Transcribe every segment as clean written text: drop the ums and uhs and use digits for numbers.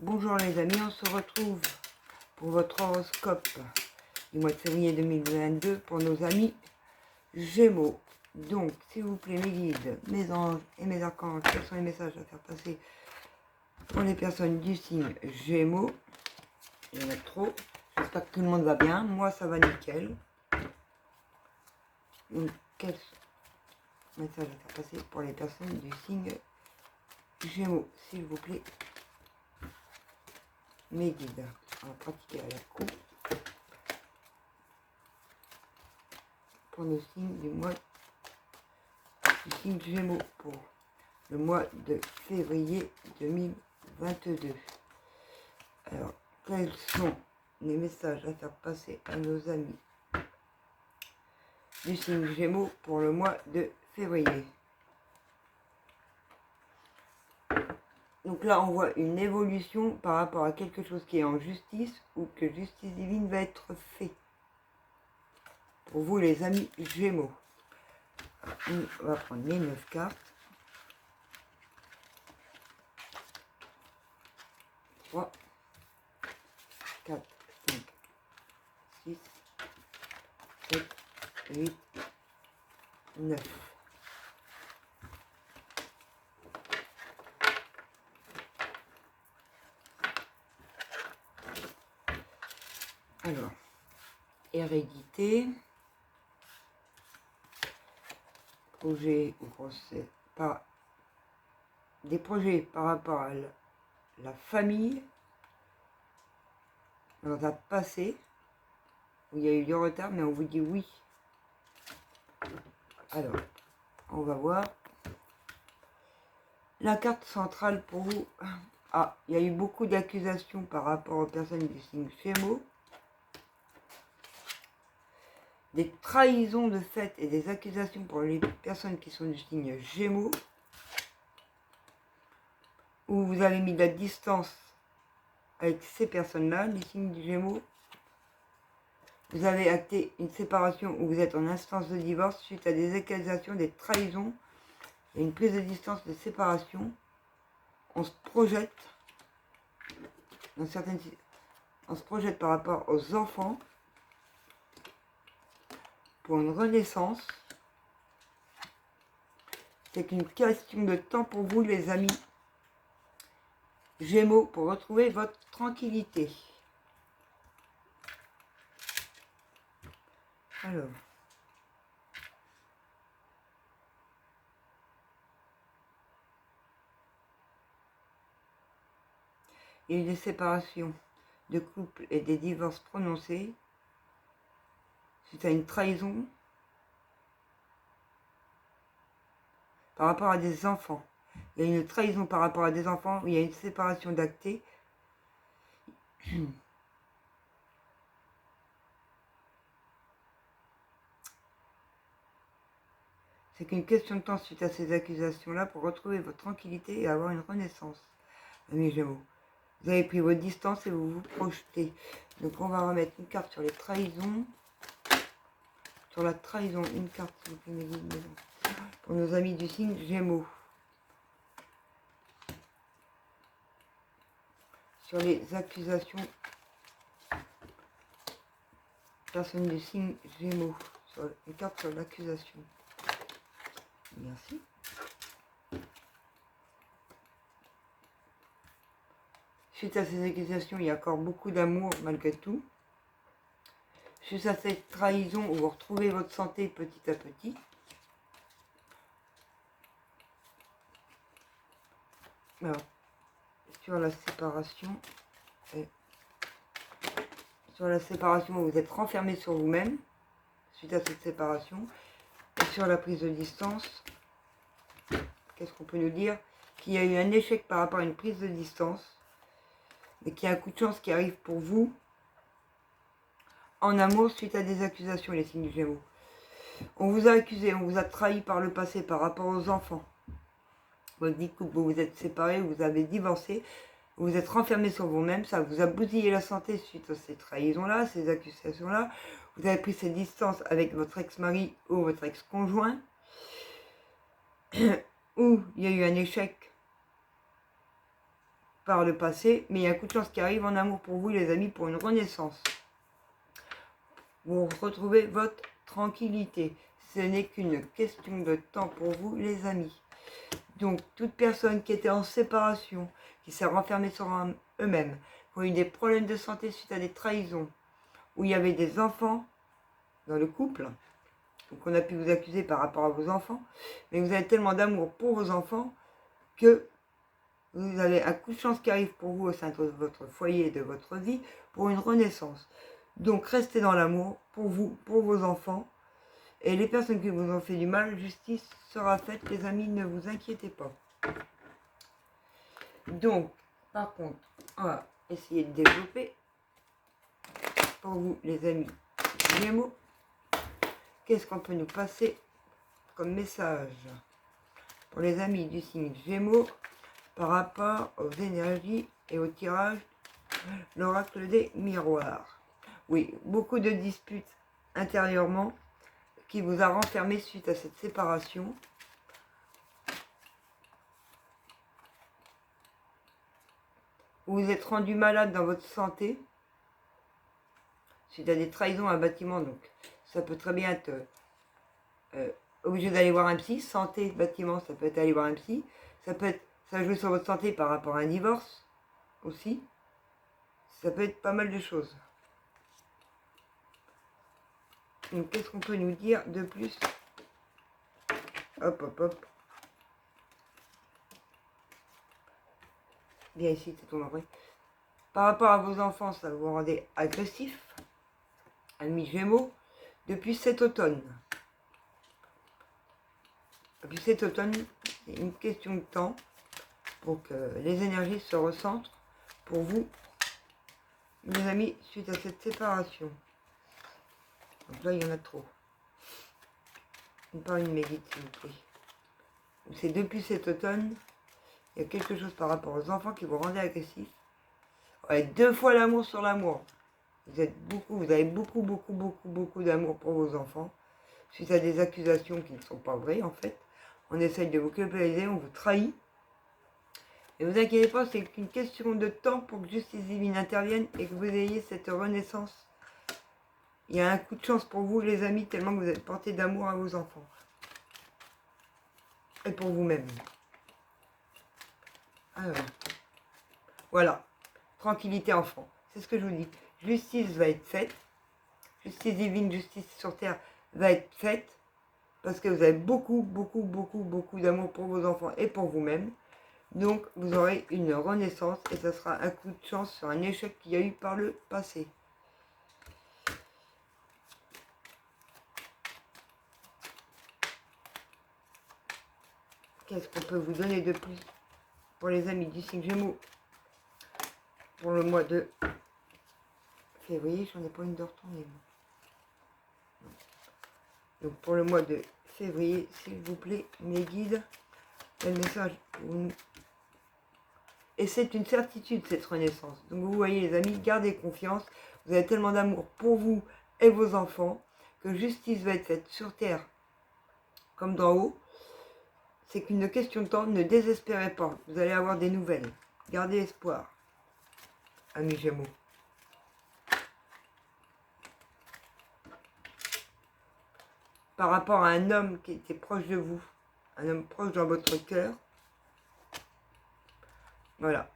Bonjour les amis, on se retrouve pour votre horoscope du mois de février 2022 pour nos amis Gémeaux. Donc, s'il vous plaît, mes guides, mes anges et mes archanges, quels sont les messages à faire passer pour les personnes du signe Gémeaux? Il y en a trop. J'espère que tout le monde va bien. Moi, ça va nickel. Donc, quels messages à faire passer pour les personnes du signe Gémeaux, s'il vous plaît, mes guides? On va pratiquer à la coupe pour le signe du mois du signe Gémeaux pour le mois de février 2022. Alors, quels sont les messages à faire passer à nos amis du signe Gémeaux pour le mois de février? Donc là, on voit une évolution par rapport à quelque chose qui est en justice ou que justice divine va être faite. Pour vous, les amis Gémeaux. On va prendre les 9 cartes. 3, 4, 5, 6, 7, 8, 9. Alors, hérédité, projet ou procès, des projets par rapport à la famille, dans un passé où il y a eu du retard, mais on vous dit oui. Alors, on va voir. La carte centrale pour vous. Ah, il y a eu beaucoup d'accusations par rapport aux personnes du signe Gémeaux. Des trahisons de fait et des accusations pour les personnes qui sont du signe Gémeaux. Où vous avez mis de la distance avec ces personnes-là, les signes du Gémeaux. Vous avez acté une séparation où vous êtes en instance de divorce suite à des accusations, des trahisons et une prise de distance de séparation. On se projette dans certaines, on se projette par rapport aux enfants pour une renaissance. C'est qu'une question de temps pour vous, les amis Gémeaux, pour retrouver votre tranquillité. Alors, il y a eu des séparations de couple et des divorces prononcés suite à une trahison par rapport à des enfants. Il y a une trahison par rapport à des enfants, où il y a une séparation d'actés. C'est qu'une question de temps suite à ces accusations-là pour retrouver votre tranquillité et avoir une renaissance, amis Gémeaux. Vous avez pris vos distances et vous vous projetez. Donc on va remettre une carte sur les trahisons. Sur la trahison, une carte s'il vous plaît, mes guides, pour nos amis du signe Gémeaux. Sur les accusations, personne du signe Gémeaux. Sur une carte sur l'accusation. Merci. Suite à ces accusations, il y a encore beaucoup d'amour malgré tout. Suite à cette trahison où vous retrouvez votre santé petit à petit. Alors, sur la séparation, où vous êtes renfermé sur vous-même, suite à cette séparation, et sur la prise de distance, qu'est-ce qu'on peut nous dire? Qu'il y a eu un échec par rapport à une prise de distance, mais qu'il y a un coup de chance qui arrive pour vous, en amour, suite à des accusations, les signes du Gémeaux. On vous a accusé, on vous a trahi par le passé par rapport aux enfants. Votre vie de couple, vous vous êtes séparés, vous avez divorcé, vous vous êtes renfermé sur vous-même, ça vous a bousillé la santé suite à ces trahisons-là, ces accusations-là. Vous avez pris ces distances avec votre ex-mari ou votre ex-conjoint, où il y a eu un échec par le passé, mais il y a un coup de chance qui arrive en amour pour vous, les amis, pour une renaissance. Vous retrouvez votre tranquillité. Ce n'est qu'une question de temps pour vous, les amis. Donc, toute personne qui était en séparation, qui s'est renfermée sur eux-mêmes, qui ont eu des problèmes de santé suite à des trahisons, où il y avait des enfants dans le couple, donc on a pu vous accuser par rapport à vos enfants, mais vous avez tellement d'amour pour vos enfants que vous avez un coup de chance qui arrive pour vous au sein de votre foyer et de votre vie pour une renaissance. Donc restez dans l'amour pour vous, pour vos enfants. Et les personnes qui vous ont fait du mal, justice sera faite, les amis, ne vous inquiétez pas. Donc, par contre, on va essayer de développer pour vous, les amis Gémeaux. Qu'est-ce qu'on peut nous passer comme message pour les amis du signe Gémeaux par rapport aux énergies et au tirage, l'oracle des miroirs. Oui, beaucoup de disputes intérieurement qui vous a renfermé suite à cette séparation. Vous vous êtes rendu malade dans votre santé suite à des trahisons à un bâtiment, donc ça peut très bien être obligé d'aller voir un psy. Santé, bâtiment, ça peut être aller voir un psy. Ça peut être, ça joue sur votre santé par rapport à un divorce aussi. Ça peut être pas mal de choses. Donc qu'est-ce qu'on peut nous dire de plus? Hop, hop, hop. Bien ici, c'est ton après. Par rapport à vos enfants, ça vous rendez agressif, amis Gémeaux, depuis cet automne. Depuis cet automne, c'est une question de temps pour que les énergies se recentrent pour vous, mes amis, suite à cette séparation. Donc là, il y en a trop. Pas une mégite, s'il vous plaît. C'est depuis cet automne, il y a quelque chose par rapport aux enfants qui vous rendez agressif. Ouais, 2 fois l'amour sur l'amour. Vous avez beaucoup d'amour pour vos enfants. Suite à des accusations qui ne sont pas vraies, en fait. On essaye de vous culpabiliser, on vous trahit. Et vous inquiétez pas, c'est qu'une question de temps pour que justice divine intervienne et que vous ayez cette renaissance. Il y a un coup de chance pour vous, les amis, tellement que vous êtes portés d'amour à vos enfants. Et pour vous-même. Alors, voilà. Tranquillité enfant. C'est ce que je vous dis. Justice va être faite. Justice divine, justice sur terre va être faite. Parce que vous avez beaucoup d'amour pour vos enfants et pour vous-même. Donc, vous aurez une renaissance et ça sera un coup de chance sur un échec qu'il y a eu par le passé. Qu'est-ce qu'on peut vous donner de plus pour les amis du signe Gémeaux pour le mois de février? J'en ai pas une de retourner. Donc, pour le mois de février, s'il vous plaît, mes guides, quel message pour nous? Et c'est une certitude, cette renaissance. Donc vous voyez les amis, gardez confiance. Vous avez tellement d'amour pour vous et vos enfants que justice va être faite sur terre comme d'en haut. C'est qu'une question de temps, ne désespérez pas. Vous allez avoir des nouvelles. Gardez espoir, amis Gémeaux. Par rapport à un homme qui était proche de vous, un homme proche dans votre cœur, voilà.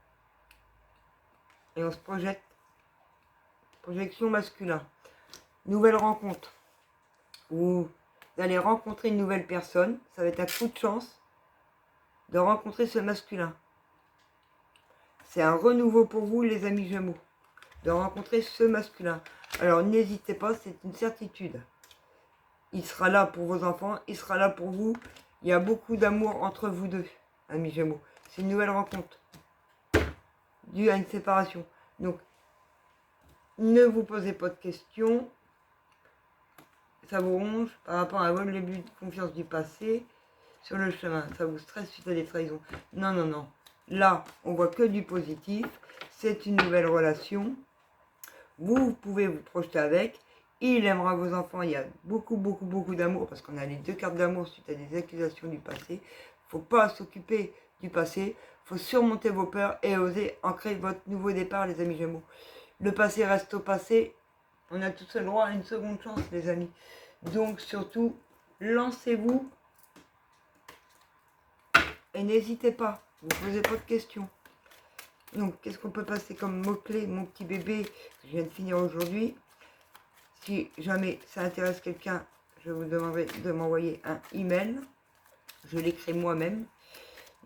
Et on se projette. Projection masculin. Nouvelle rencontre. Vous allez rencontrer une nouvelle personne. Ça va être un coup de chance de rencontrer ce masculin. C'est un renouveau pour vous, les amis Gémeaux. De rencontrer ce masculin. Alors n'hésitez pas, c'est une certitude. Il sera là pour vos enfants. Il sera là pour vous. Il y a beaucoup d'amour entre vous deux, amis Gémeaux. C'est une nouvelle rencontre. Due à une séparation. Donc, ne vous posez pas de questions. Ça vous ronge par rapport à votre début de confiance du passé sur le chemin. Ça vous stresse suite à des trahisons. Non, non, non. Là, on voit que du positif. C'est une nouvelle relation. Vous pouvez vous projeter avec. Il aimera vos enfants. Il y a beaucoup d'amour parce qu'on a les 2 cartes d'amour suite à des accusations du passé. Il ne faut pas s'occuper du passé. faut surmonter vos peurs et oser ancrer votre nouveau départ, les amis Gémeaux. Le passé reste au passé. On a tous le droit à une seconde chance, les amis. Donc, surtout, lancez-vous et n'hésitez pas. Ne vous posez pas de questions. Donc, qu'est-ce qu'on peut passer comme mot-clé, mon petit bébé, que je viens de finir aujourd'hui. Si jamais ça intéresse quelqu'un, je vous demanderai de m'envoyer un email. Je l'écris moi-même.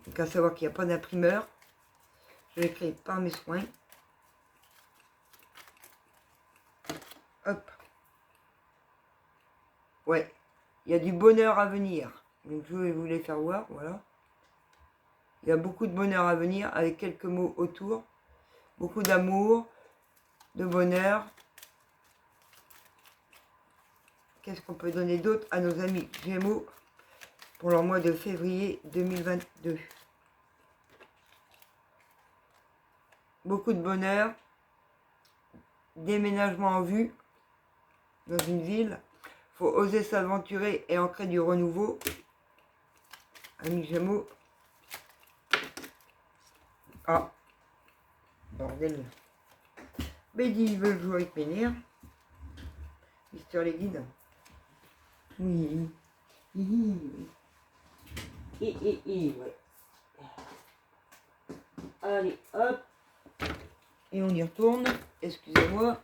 Donc, à savoir qu'il n'y a pas d'imprimeur. Je l'écris par mes soins. Hop. Ouais. Il y a du bonheur à venir. Donc, je vais vous les faire voir. Voilà. Il y a beaucoup de bonheur à venir avec quelques mots autour. Beaucoup d'amour, de bonheur. Qu'est-ce qu'on peut donner d'autre à nos amis Gémeaux pour leur mois de février 2022? Beaucoup de bonheur, déménagement en vue dans une ville. Faut oser s'aventurer et ancrer du renouveau. Amis Gémeaux. Ah, bordel. Bédi veut jouer avec mes nerfs. Mister les guides. Oui. Ouais. Allez, hop. Et on y retourne. Excusez-moi,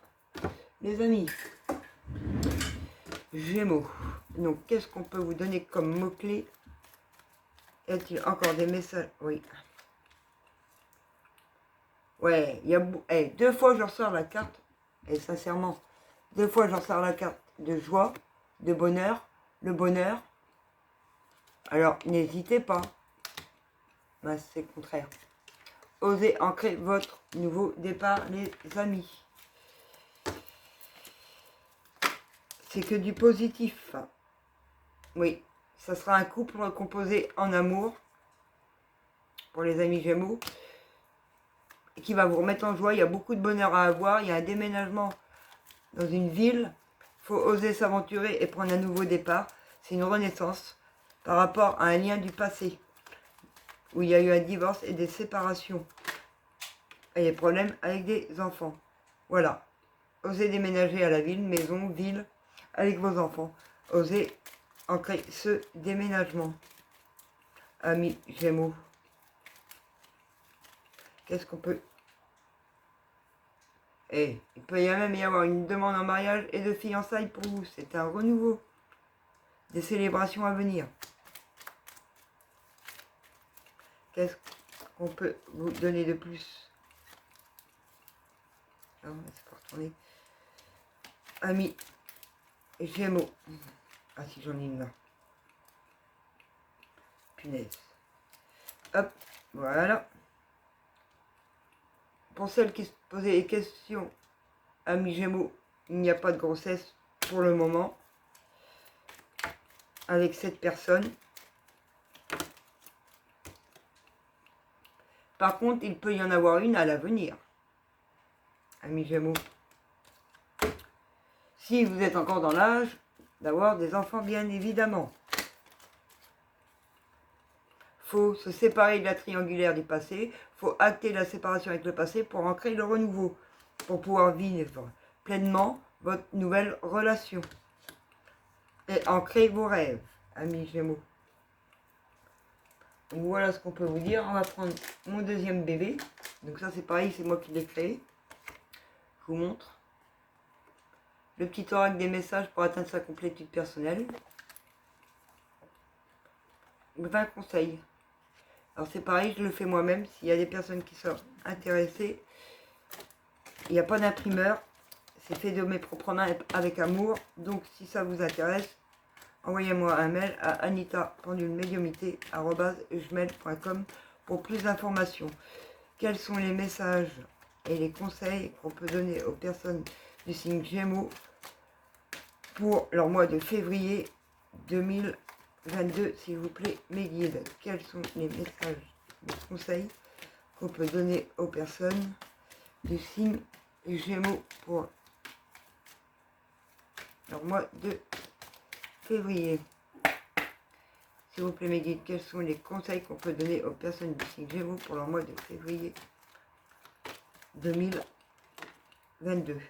les amis. Gémeaux. Donc, qu'est-ce qu'on peut vous donner comme mot-clé? Y a-t-il encore des messages? Oui. Ouais, il y a... deux fois, je ressors la carte. Et sincèrement, deux fois, je ressors la carte de joie, de bonheur, le bonheur. Alors, n'hésitez pas. Ben, c'est le contraire. Osez ancrer votre nouveau départ, les amis. C'est que du positif. Oui, ça sera un couple composé en amour pour les amis Gémeaux qui va vous remettre en joie. Il y a beaucoup de bonheur à avoir. Il y a un déménagement dans une ville. Il faut oser s'aventurer et prendre un nouveau départ. C'est une renaissance par rapport à un lien du passé où il y a eu un divorce et des séparations et des problèmes avec des enfants. Voilà. Osez déménager à la ville, maison, ville, avec vos enfants. Osez ancrer ce déménagement. Amis Gémeaux. Qu'est-ce qu'on peut... Et il peut même y avoir une demande en mariage et de fiançailles pour vous. C'est un renouveau. Des célébrations à venir. Qu'est-ce qu'on peut vous donner de plus? Non, c'est pas retourné. Amis Gémeaux. Ah si, j'en ai une là. Punaise. Hop, voilà. Pour celles qui se posaient des questions, amis Gémeaux, il n'y a pas de grossesse pour le moment avec cette personne. Par contre, il peut y en avoir une à l'avenir, amis Gémeaux. Si vous êtes encore dans l'âge d'avoir des enfants, bien évidemment. Faut se séparer de la triangulaire du passé. Faut acter la séparation avec le passé pour ancrer le renouveau. Pour pouvoir vivre pleinement votre nouvelle relation. Et ancrer vos rêves, amis Gémeaux. Donc voilà ce qu'on peut vous dire. On va prendre mon deuxième bébé. Donc ça c'est pareil, c'est moi qui l'ai créé. Je vous montre. Le petit oracle des messages pour atteindre sa complétude personnelle. 20 conseils. Alors c'est pareil, je le fais moi-même. S'il y a des personnes qui sont intéressées, il n'y a pas d'imprimeur. C'est fait de mes propres mains avec amour. Donc si ça vous intéresse, envoyez-moi un mail à anita.pendulemédiumité@gmail.com pour plus d'informations. Quels sont les messages et les conseils qu'on peut donner aux personnes du signe Gémeaux pour leur mois de février 2022, s'il vous plaît, mes guides? Quels sont les messages, les conseils qu'on peut donner aux personnes du signe Gémeaux pour leur mois de février? S'il vous plaît, mes guides, quels sont les conseils qu'on peut donner aux personnes du signe Gémeaux pour leur mois de février 2022?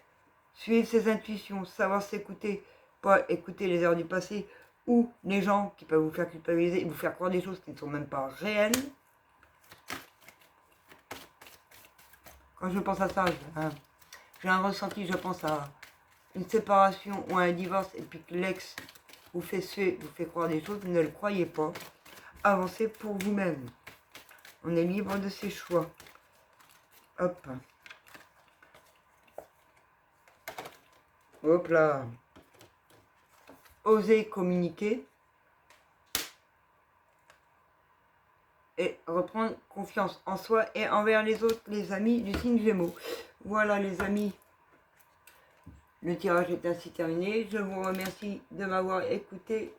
Suivre ses intuitions, savoir s'écouter, pas écouter les erreurs du passé ou les gens qui peuvent vous faire culpabiliser et vous faire croire des choses qui ne sont même pas réelles. Quand je pense à ça, j'ai un ressenti, je pense à une séparation ou à un divorce et puis que l'ex vous fait suer, vous fait croire des choses, ne le croyez pas. Avancez pour vous-même. On est libre de ses choix. Hop. Hop là. Osez communiquer. Et reprendre confiance en soi et envers les autres, les amis du signe Gémeaux. Voilà les amis. Le tirage est ainsi terminé. Je vous remercie de m'avoir écouté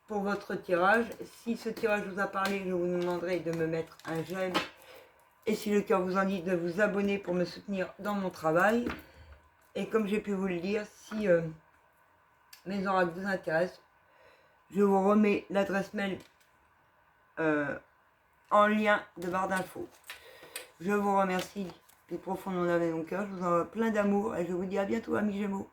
pour votre tirage. Si ce tirage vous a parlé, je vous demanderai de me mettre un j'aime. Et si le cœur vous en dit, de vous abonner pour me soutenir dans mon travail. Et comme j'ai pu vous le dire, si mes oracles vous intéressent, je vous remets l'adresse mail en lien de barre d'infos. Je vous remercie du profond de mon âme et de mon cœur. Je vous envoie plein d'amour et je vous dis à bientôt, amis Gémeaux.